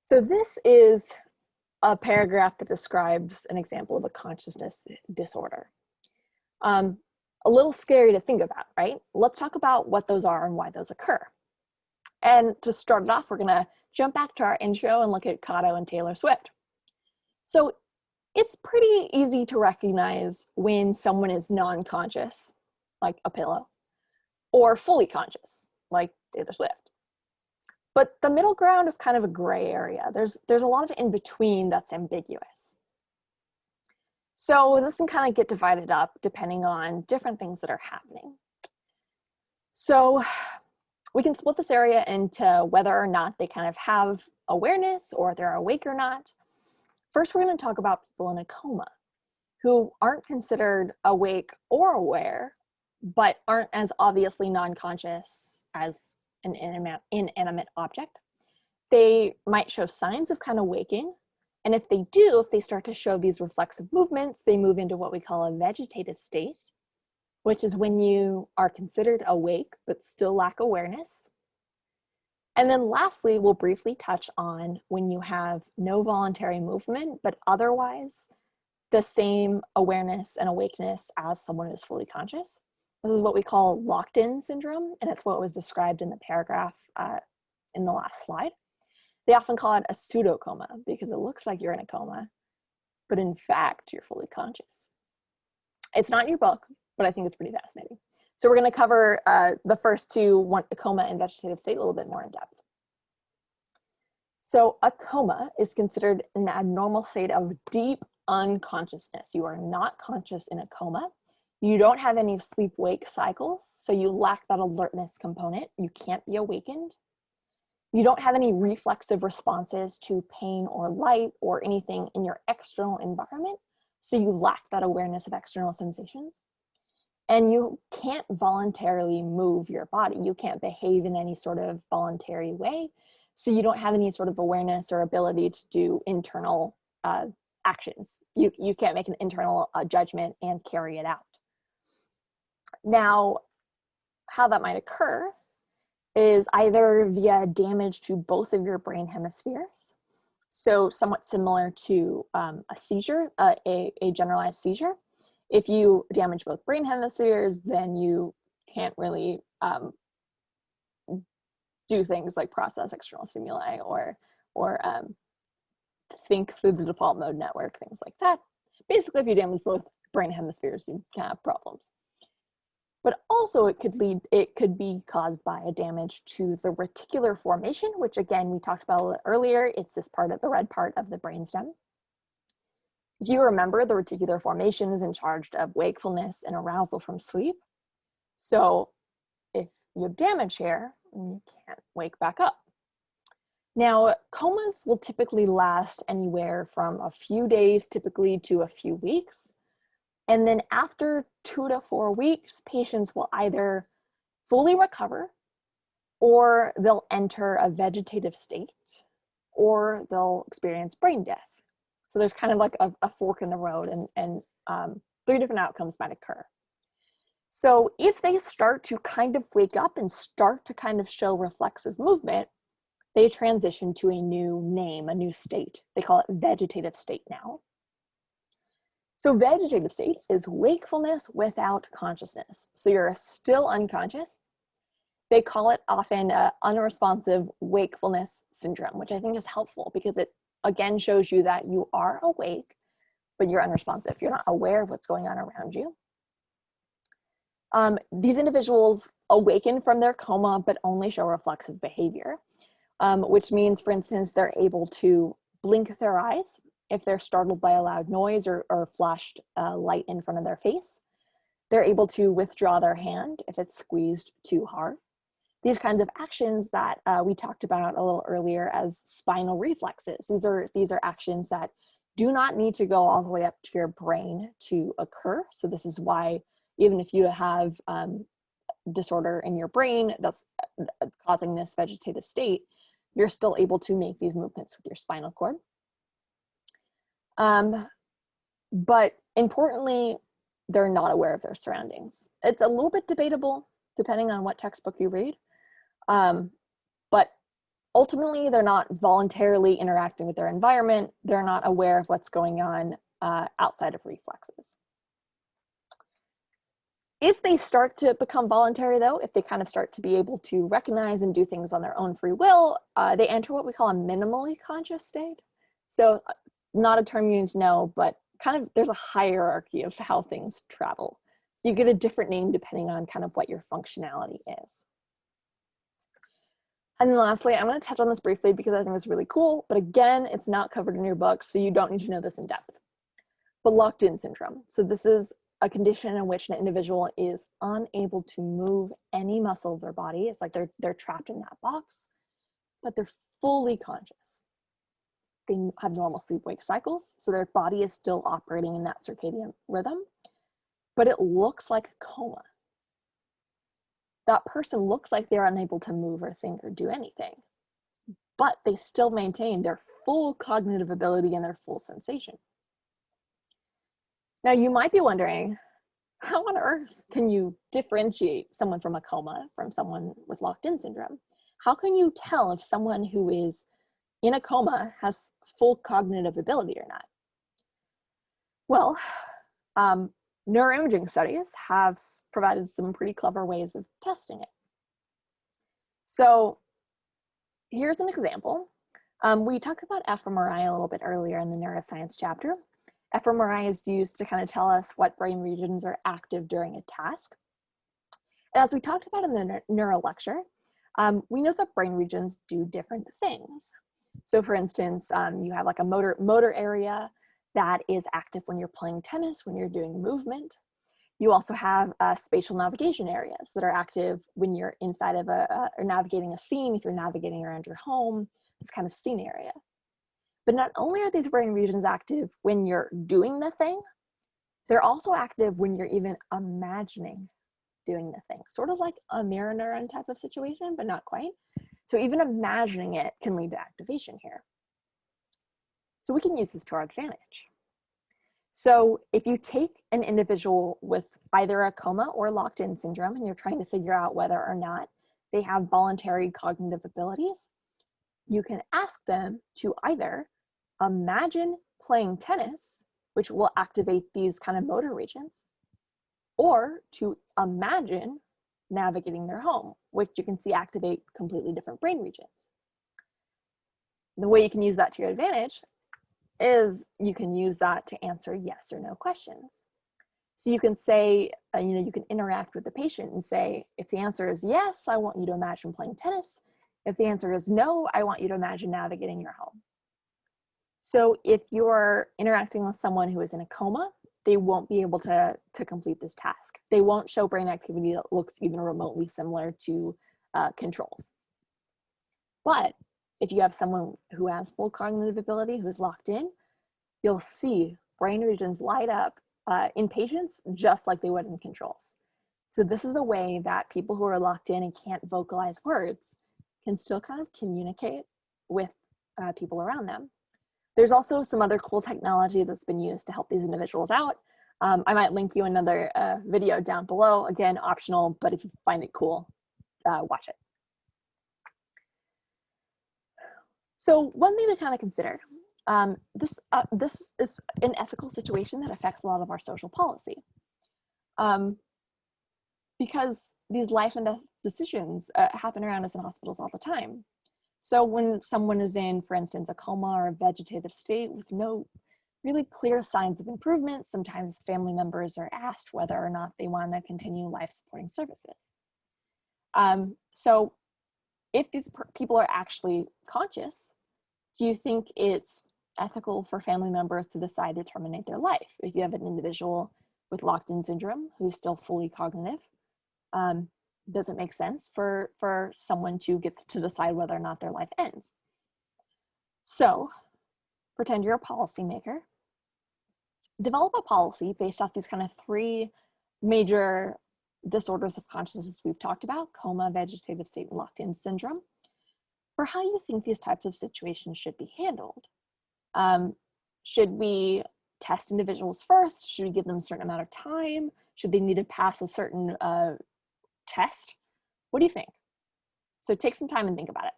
So this is a paragraph that describes an example of a consciousness disorder. Um, a little scary to think about, right? Let's talk about what those are and why those occur. And to start it off, we're gonna jump back to our intro and look at Kato and Taylor Swift. So it's pretty easy to recognize when someone is non-conscious, like a pillow, or fully conscious, like Taylor Swift. But the middle ground is kind of a gray area. There's a lot of in between that's ambiguous. So this can kind of get divided up depending on different things that are happening. So we can split this area into whether or not they kind of have awareness or they're awake or not. First, we're going to talk about people in a coma who aren't considered awake or aware, but aren't as obviously non-conscious as an inanimate object. They might show signs of kind of waking. And if they start to show these reflexive movements, they move into what we call a vegetative state, which is when you are considered awake but still lack awareness. And then lastly, we'll briefly touch on when you have no voluntary movement, but otherwise the same awareness and awakeness as someone who's fully conscious. This is what we call locked-in syndrome, and it's what was described in the paragraph in the last slide. They often call it a pseudocoma because it looks like you're in a coma, but in fact, you're fully conscious. It's not in your book, but I think it's pretty fascinating. So we're going to cover the first two, a coma and vegetative state, a little bit more in depth. So a coma is considered an abnormal state of deep unconsciousness. You are not conscious in a coma. You don't have any sleep-wake cycles, so you lack that alertness component. You can't be awakened. You don't have any reflexive responses to pain or light or anything in your external environment, so you lack that awareness of external sensations. And you can't voluntarily move your body. You can't behave in any sort of voluntary way, so you don't have any sort of awareness or ability to do internal actions. You can't make an internal judgment and carry it out. Now, how that might occur is either via damage to both of your brain hemispheres, so somewhat similar to a seizure, a generalized seizure. If you damage both brain hemispheres, then you can't really do things like process external stimuli or think through the default mode network, things like that. Basically, if you damage both brain hemispheres, you can have problems. But also it could be caused by a damage to the reticular formation, which again, we talked about earlier. It's this part of the red part of the brainstem. If you remember, the reticular formation is in charge of wakefulness and arousal from sleep. So if you have damage here, you can't wake back up. Now, comas will typically last anywhere from a few days, typically, to a few weeks. And then after 2 to 4 weeks, patients will either fully recover, or they'll enter a vegetative state, or they'll experience brain death. So there's kind of like a fork in the road, and 3 different outcomes might occur. So if they start to kind of wake up and start to kind of show reflexive movement, they transition to a new name, a new state. They call it vegetative state now. So vegetative state is wakefulness without consciousness. So you're still unconscious. They call it often unresponsive wakefulness syndrome, which I think is helpful because it again shows you that you are awake, but you're unresponsive. You're not aware of what's going on around you. These individuals awaken from their coma, but only show reflexive behavior, which means, for instance, they're able to blink their eyes if they're startled by a loud noise or flashed light in front of their face. They're able to withdraw their hand if it's squeezed too hard. These kinds of actions that we talked about a little earlier as spinal reflexes. These are actions that do not need to go all the way up to your brain to occur. So this is why even if you have disorder in your brain that's causing this vegetative state, you're still able to make these movements with your spinal cord. But importantly, they're not aware of their surroundings. It's a little bit debatable depending on what textbook you read. But ultimately, they're not voluntarily interacting with their environment. They're not aware of what's going on outside of reflexes. If they start to become voluntary, though, if they kind of start to be able to recognize and do things on their own free will, they enter what we call a minimally conscious state. So not a term you need to know, but kind of there's a hierarchy of how things travel. So you get a different name depending on kind of what your functionality is. And then lastly, I'm going to touch on this briefly because I think it's really cool, but again, it's not covered in your book, so you don't need to know this in depth. But locked-in syndrome. So this is a condition in which an individual is unable to move any muscle of their body. It's like they're trapped in that box, but they're fully conscious. They have normal sleep-wake cycles, so their body is still operating in that circadian rhythm, but it looks like a coma. That person looks like they're unable to move or think or do anything, but they still maintain their full cognitive ability and their full sensation. Now, you might be wondering, how on earth can you differentiate someone from a coma from someone with locked-in syndrome? How can you tell if someone who is in a coma has full cognitive ability or not? Well, neuroimaging studies have provided some pretty clever ways of testing it. So here's an example. We talked about fMRI a little bit earlier in the neuroscience chapter. fMRI is used to kind of tell us what brain regions are active during a task. And as we talked about in the neuro lecture, we know that brain regions do different things. So for instance, you have like a motor area that is active when you're playing tennis, when you're doing movement. You also have spatial navigation areas that are active when you're inside of or navigating a scene, if you're navigating around your home, this kind of scene area. But not only are these brain regions active when you're doing the thing, they're also active when you're even imagining doing the thing. Sort of like a mirror neuron type of situation, but not quite. So even imagining it can lead to activation here. So we can use this to our advantage. So if you take an individual with either a coma or locked-in syndrome and you're trying to figure out whether or not they have voluntary cognitive abilities, you can ask them to either imagine playing tennis, which will activate these kind of motor regions, or to imagine navigating their home, which you can see activate completely different brain regions. The way you can use that to your advantage is you can use that to answer yes or no questions. So you can say, you can interact with the patient and say, if the answer is yes, I want you to imagine playing tennis. If the answer is no, I want you to imagine navigating your home. So if you're interacting with someone who is in a coma, they won't be able to complete this task. They won't show brain activity that looks even remotely similar to controls. But if you have someone who has full cognitive ability, who's locked in, you'll see brain regions light up in patients just like they would in controls. So this is a way that people who are locked in and can't vocalize words can still kind of communicate with people around them. There's also some other cool technology that's been used to help these individuals out. I might link you another video down below. Again, optional, but if you find it cool, watch it. So one thing to kind of consider, this is an ethical situation that affects a lot of our social policy. Because these life and death decisions happen around us in hospitals all the time. So when someone is in, for instance, a coma or a vegetative state with no really clear signs of improvement, sometimes family members are asked whether or not they want to continue life-supporting services. So if these people are actually conscious, do you think it's ethical for family members to decide to terminate their life? If you have an individual with locked-in syndrome who's still fully cognitive, does it make sense for someone to get to decide whether or not their life ends? So pretend you're a policymaker. Develop a policy based off these kind of three major disorders of consciousness we've talked about: coma, vegetative state, and locked-in syndrome, for how you think these types of situations should be handled. Should we test individuals first? Should we give them a certain amount of time? Should they need to pass a certain test? What do you think? So take some time and think about it.